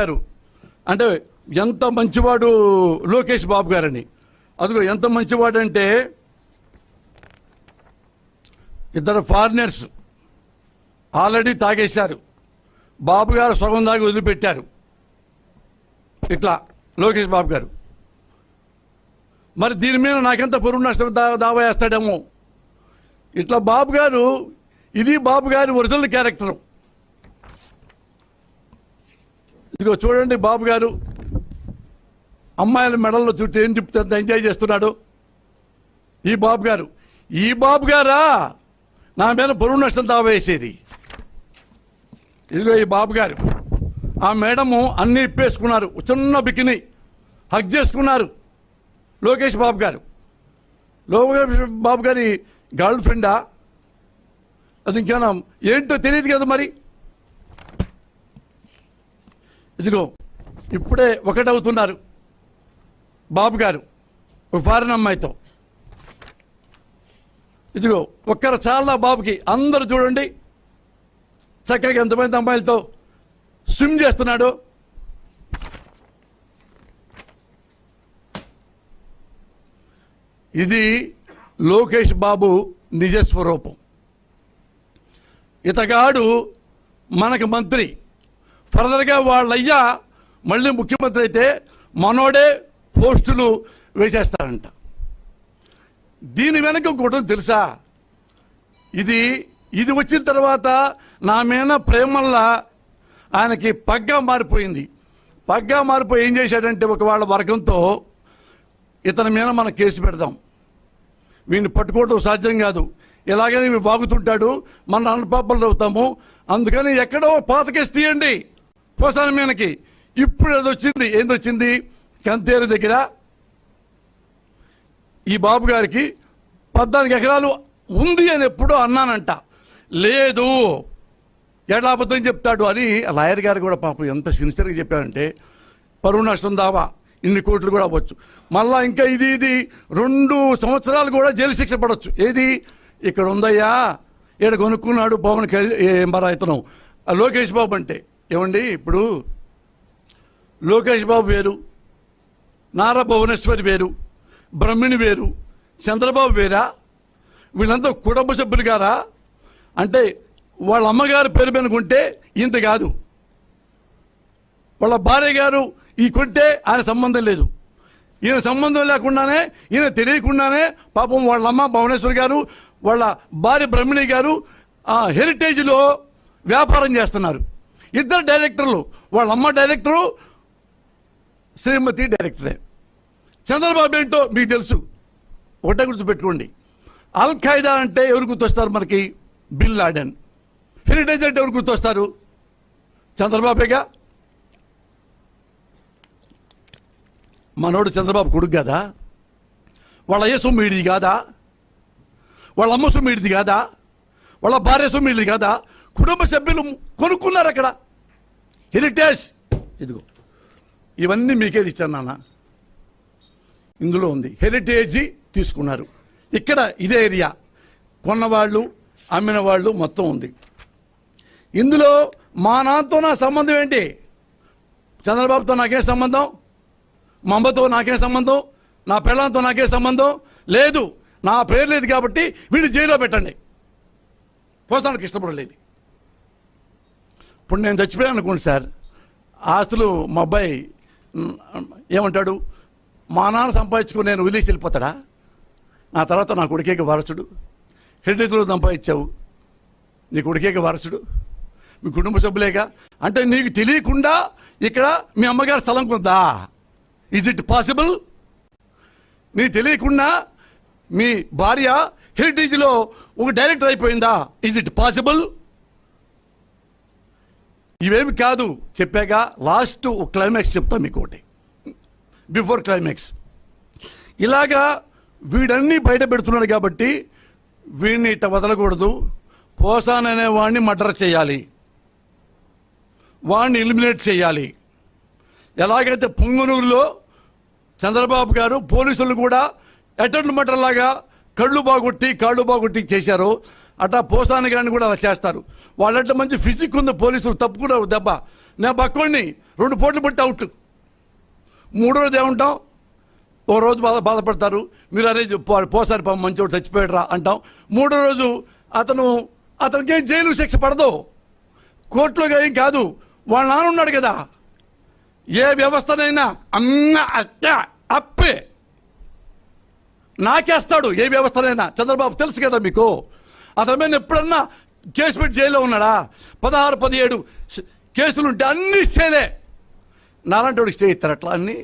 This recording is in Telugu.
చెప్పారు. అంటే ఎంత మంచివాడు లోకేష్ బాబు గారని. అదిగో ఎంత మంచివాడు అంటే, ఇద్దరు ఫారినర్స్ ఆల్రెడీ తాగేశారు, బాబు గారు సగం దాగి వదిలిపెట్టారు. ఇట్లా లోకేష్ బాబు గారు. మరి దీని మీద నాకెంత పరువు నష్టం దావా వేస్తాడేమో. ఇట్లా బాబు గారు, ఇది బాబు గారి ఒరిజినల్ క్యారెక్టర్. ఇదిగో చూడండి, బాబు గారు అమ్మాయిల మెడల్లో చుట్టూ ఏం చెప్తే ఎంజాయ్ చేస్తున్నాడు ఈ బాబు గారు. ఈ బాబు గారా నా మీద పరువు నష్టం దావా వేసేది. ఇదిగో ఈ బాబు గారు, ఆ మేడము అన్నీ ఇప్పేసుకున్నారు, చిన్న బికిని హగ్ చేసుకున్నారు లోకేష్ బాబు గారు. లోకేష్ బాబు గారి గర్ల్ ఫ్రెండా అది ఇంకేనా ఏంటో తెలియదు కదా మరి. ఇదిగో ఇప్పుడే ఒకటవుతున్నారు బాబు గారు ఒక ఫారెన్ అమ్మాయితో. ఇదిగో ఒక్కరు చాలా బాబుకి. అందరూ చూడండి చక్కగా ఎంతమంది అమ్మాయిలతో స్విమ్ చేస్తున్నాడు. ఇది లోకేష్ బాబు నిజస్వరూపం. ఇతగాడు మనకు మంత్రి, ఫర్దర్గా వాళ్ళయ్యా మళ్ళీ ముఖ్యమంత్రి అయితే మనోడే పోస్టులు వేసేస్తారంట. దీని వెనక ఇంకోటి తెలుసా, ఇది వచ్చిన తర్వాత నా మీద ప్రేమల్లా ఆయనకి పగ్గా మారిపోయింది. పగ్గా మారిపోయి ఏం చేశాడంటే, ఒక వాళ్ళ వర్గంతో ఇతని మీద మనం కేసు పెడదాం, వీడిని పట్టుకోవడం సాధ్యం కాదు, ఇలాగనే ఇవి బాగుతుంటాడు, మన అన్నపాపలు అవుతాము, అందుకని ఎక్కడో పాత కేసు తీయండి పోసాని మీదకి. ఇప్పుడు అది వచ్చింది. ఏందొచ్చింది? కంతేరు దగ్గర ఈ బాబు గారికి 14 ఎకరాలు ఉంది అని ఎప్పుడో అన్నానంట. లేదు, ఎట్లా అబద్ధం చెప్తాడు అని లాయర్ గారు కూడా పాపం ఎంత సిన్సియర్గా చెప్పారంటే, పరువు నష్టం దావా ఇన్ని కోట్లు కూడా అవ్వచ్చు, మళ్ళా ఇంకా ఇది 2 సంవత్సరాలు కూడా జైలు శిక్ష పడవచ్చు. ఏది ఇక్కడ ఉందయ్యా, ఇక్కడ కొనుక్కున్నాడు పవన్ మరి ఇతను లోకేష్ బాబు అంటే. ఏమండి, ఇప్పుడు లోకేష్ బాబు వేరు, నారా భువనేశ్వరి వేరు, బ్రహ్మిణి వేరు, చంద్రబాబు వేరా? వీళ్ళంతా కుటుంబ సభ్యులు గారా? అంటే వాళ్ళ అమ్మగారు పేరు పెనుకుంటే ఇంత కాదు, వాళ్ళ భార్య గారు ఈ కొంటే ఆయన సంబంధం లేదు, ఈయన సంబంధం లేకుండానే, ఈయన తెలియకుండానే పాపం వాళ్ళ అమ్మ భువనేశ్వరి గారు, వాళ్ళ భార్య బ్రహ్మిణి గారు హెరిటేజ్లో వ్యాపారం చేస్తున్నారు. ఇద్దరు డైరెక్టర్లు, వాళ్ళ అమ్మ డైరెక్టరు, శ్రీమతి డైరెక్టరే. చంద్రబాబు ఏంటో మీకు తెలుసు, ఒకటే గుర్తుపెట్టుకోండి. అల్ ఖైదా అంటే ఎవరు గుర్తొస్తారు మనకి? Bin Laden. హెరిటేజ్ అంటే ఎవరు గుర్తొస్తారు? చంద్రబాబేగా. మనోడు చంద్రబాబు కొడుకు కాదా? వాళ్ళ అయ్య సొమ్ము వీడిది కాదా? వాళ్ళ అమ్మ సొమ్ము వీడిది కాదా? వాళ్ళ భార్య సొమ్ము వీడిది కాదా? కుటుంబ సభ్యులు కొనుక్కున్నారు అక్కడ హెరిటేజ్. ఇదిగో ఇవన్నీ మీకేది ఇచ్చాను నాన్న, ఇందులో ఉంది. హెరిటేజీ తీసుకున్నారు. ఇక్కడ ఇదే ఏరియా కొన్నవాళ్ళు, అమ్మిన వాళ్ళు మొత్తం ఉంది. ఇందులో మా నాన్నతో నా సంబంధం ఏంటి? చంద్రబాబుతో నాకేం సంబంధం? మా అమ్మతో నాకేం సంబంధం? నా పిల్లలతో నాకేం సంబంధం లేదు. నా పేరు లేదు కాబట్టి వీడిని జైల్లో పెట్టండి, పోతానికి ఇష్టపడలేదు. ఇప్పుడు నేను చచ్చిపోయాను అనుకోండి సార్, ఆస్తులు మా అబ్బాయి ఏమంటాడు? మా నాన్న సంపాదించుకుని నేను వదిలేసి వెళ్ళిపోతాడా? నా తర్వాత నా కొడుకేకి వారసుడు. హెరిటేజ్లో సంపాదించావు, నీ కొడుకేకి వారసుడు, మీ కుటుంబ సభ్యులేగా. అంటే నీకు తెలియకుండా ఇక్కడ మీ అమ్మగారి స్థలం కొందా? Is it possible? నీకు తెలియకుండా మీ భార్య హెరిటేజ్లో ఒక డైరెక్టర్ అయిపోయిందా? Is it possible? ఇవేమి కాదు. చెప్పాక లాస్ట్ ఒక క్లైమాక్స్ చెప్తా మీకు ఒకటి, బిఫోర్ క్లైమాక్స్. ఇలాగా వీడన్నీ బయట పెడుతున్నాడు కాబట్టి వీడిని ఇట్ట వదలకూడదు. పోసాన్ అనే వాడిని మర్డర్ చేయాలి, వాడిని ఎలిమినేట్ చేయాలి. ఎలాగైతే పొంగనూరులో చంద్రబాబు గారు పోలీసులు కూడా అటెండ్ మర్డర్ లాగా కాళ్ళు బాగొట్టి చేశారు, అట్లా పోసాని గారిని కూడా అలా చేస్తారు. వాళ్ళంటే మంచి ఫిజిక్ ఉంది పోలీసులు, తప్పుకుండా దెబ్బ నేను బక్కోడిని 2 పోట్లు పట్టి అవుట్. 3వ రోజు ఏమంటాం? ఓ రోజు బాధపడతారు, మీరు అరే పోసారి పాపం మంచోడు చచ్చిపోయాడు రా అంటాం. 3వ రోజు అతనికి ఏం జైలు శిక్ష పడదు, కోర్టులో ఏం కాదు. వాళ్ళ నాన్న ఉన్నాడు కదా, ఏ వ్యవస్థనైనా అప్పే నాకేస్తాడు. ఏ వ్యవస్థనైనా చంద్రబాబు తెలుసు కదా మీకు. అతని మీద ఎప్పుడన్నా కేసు పెట్టి జైల్లో ఉన్నాడా? 16, 17 కేసులుంటే అన్ని స్టేలే. నాలాంటి వాడికి స్టే ఇస్తారు అట్లా అన్నీ.